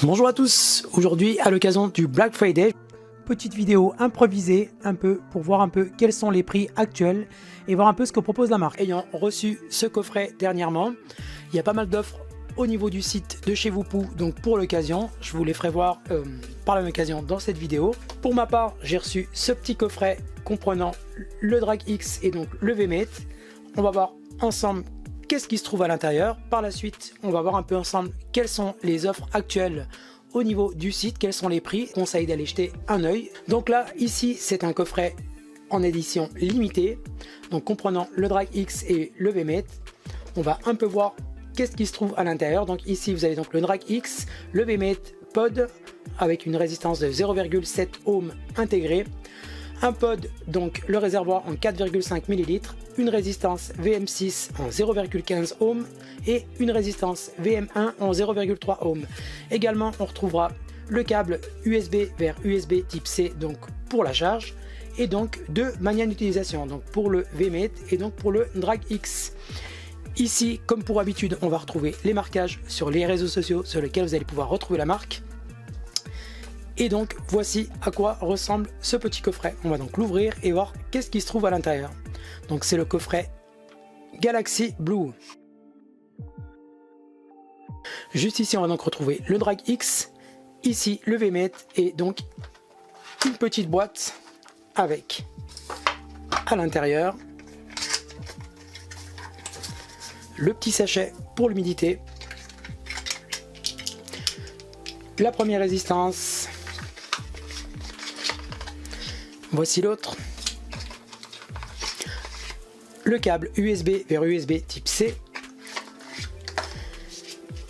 Bonjour à tous, aujourd'hui à l'occasion du Black Friday, petite vidéo improvisée un peu pour voir un peu quels sont les prix actuels et voir un peu ce que propose la marque. Ayant reçu ce coffret dernièrement, il y a pas mal d'offres au niveau du site de chez Voopoo, donc pour l'occasion, je vous les ferai voir par la même occasion dans cette vidéo. Pour ma part, j'ai reçu ce petit coffret comprenant le Drag X et donc le VMate. On va voir ensemble qu'est-ce qui se trouve à l'intérieur. Par la suite, on va voir un peu ensemble quelles sont les offres actuelles au niveau du site, quels sont les prix. Conseil d'aller jeter un œil. Donc là, ici, c'est un coffret en édition limitée, donc comprenant le Drag X et le VMate. On va un peu voir qu'est-ce qui se trouve à l'intérieur. Donc ici, vous avez donc le Drag X, le VMate pod avec une résistance de 0,7 ohm intégrée. Un pod, donc le réservoir en 4,5 ml, une résistance VM6 en 0,15 ohm et une résistance VM1 en 0,3 ohm. Également, on retrouvera le câble USB vers USB type C, donc pour la charge, et donc deux manières d'utilisation, donc pour le VMate et donc pour le Drag X. Ici, comme pour habitude, on va retrouver les marquages sur les réseaux sociaux sur lesquels vous allez pouvoir retrouver la marque. Et donc voici à quoi ressemble ce petit coffret. On va donc l'ouvrir et voir qu'est-ce qui se trouve à l'intérieur. Donc c'est le coffret Galaxy Blue. Juste ici on va donc retrouver le Drag X, ici le VMate et donc une petite boîte avec à l'intérieur le petit sachet pour l'humidité, la première résistance. Voici l'autre, le câble USB vers USB type C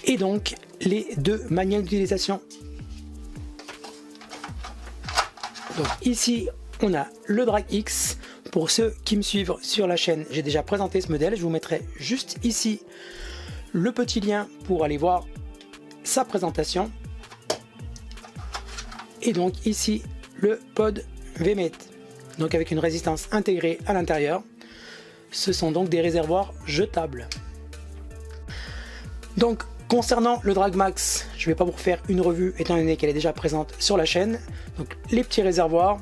et donc les deux manières d'utilisation. Donc ici on a le Drag X. Pour ceux qui me suivent sur la chaîne, j'ai déjà présenté ce modèle, je vous mettrai juste ici le petit lien pour aller voir sa présentation. Et donc ici le pod VMate, donc avec une résistance intégrée à l'intérieur. Ce sont donc des réservoirs jetables. Donc concernant le Drag Max, je ne vais pas vous refaire une revue étant donné qu'elle est déjà présente sur la chaîne. Donc les petits réservoirs,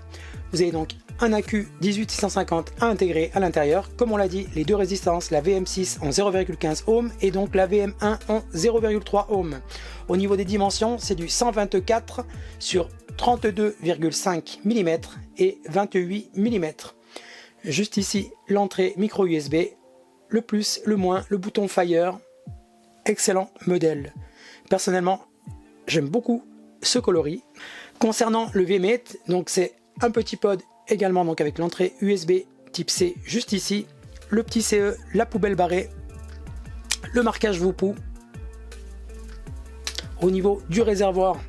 vous avez donc un accu 18650 à intégrer à l'intérieur. Comme on l'a dit, les deux résistances, la VM6 en 0,15 ohm et donc la VM1 en 0,3 ohm. Au niveau des dimensions, c'est du 124 sur 32,5 mm et 28 mm. Juste ici, l'entrée micro USB, le plus, le moins, le bouton Fire. Excellent modèle. Personnellement, j'aime beaucoup ce coloris. Concernant le VMate, donc c'est un petit pod également donc avec l'entrée USB type C juste ici, le petit CE, la poubelle barrée, le marquage Voopoo. Au niveau du réservoir,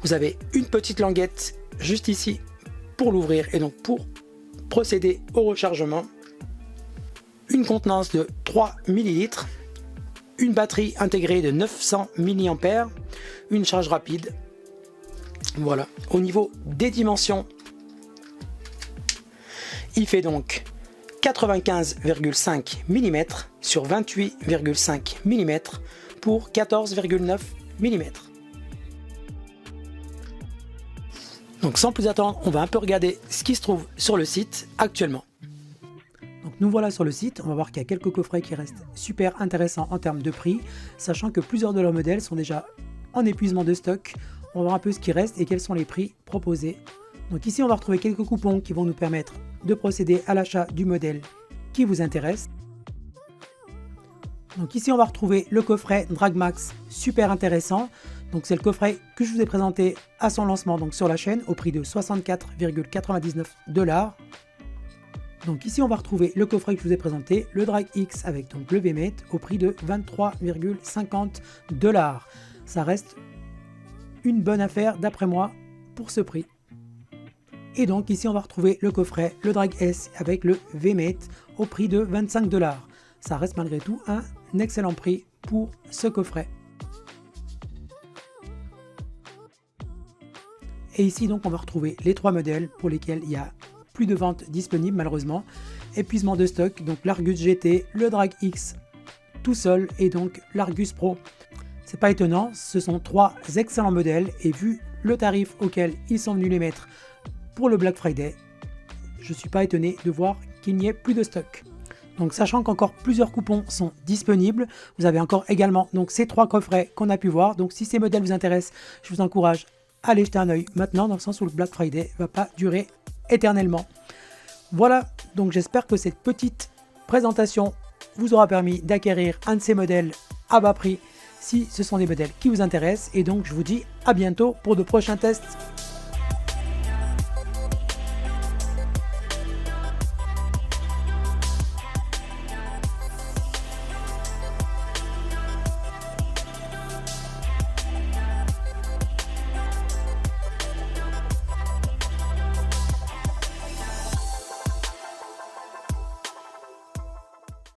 vous avez une petite languette juste ici pour l'ouvrir et donc pour procéder au rechargement. Une contenance de 3 ml, une batterie intégrée de 900 mAh, une charge rapide. Voilà. Au niveau des dimensions, il fait donc 95,5 mm sur 28,5 mm pour 14,9 mm. Donc sans plus attendre, on va un peu regarder ce qui se trouve sur le site actuellement. Donc nous voilà sur le site, on va voir qu'il y a quelques coffrets qui restent super intéressants en termes de prix, sachant que plusieurs de leurs modèles sont déjà en épuisement de stock. On va voir un peu ce qui reste et quels sont les prix proposés. Donc ici on va retrouver quelques coupons qui vont nous permettre de procéder à l'achat du modèle qui vous intéresse. Donc ici on va retrouver le coffret Drag Max, super intéressant. Donc c'est le coffret que je vous ai présenté à son lancement donc sur la chaîne au prix de 64,99 $. Donc ici on va retrouver le coffret que je vous ai présenté, le Drag X avec donc le VMate au prix de 23,50 $. Ça reste une bonne affaire d'après moi pour ce prix. Et donc ici on va retrouver le coffret, le Drag S avec le VMate au prix de 25 $. Ça reste malgré tout un excellent prix pour ce coffret. Et ici donc on va retrouver les 3 modèles pour lesquels il y a plus de ventes disponibles malheureusement. Épuisement de stock, donc l'Argus GT, le Drag X tout seul et donc l'Argus Pro. C'est pas étonnant, ce sont 3 excellents modèles et vu le tarif auquel ils sont venus les mettre pour le Black Friday, je suis pas étonné de voir qu'il n'y ait plus de stock. Donc sachant qu'encore plusieurs coupons sont disponibles, vous avez encore également donc ces 3 coffrets qu'on a pu voir. Donc si ces modèles vous intéressent, je vous encourage à aller jeter un œil maintenant dans le sens où le Black Friday va pas durer éternellement. Voilà, donc j'espère que cette petite présentation vous aura permis d'acquérir un de ces modèles à bas prix si ce sont des modèles qui vous intéressent. Et donc je vous dis à bientôt pour de prochains tests.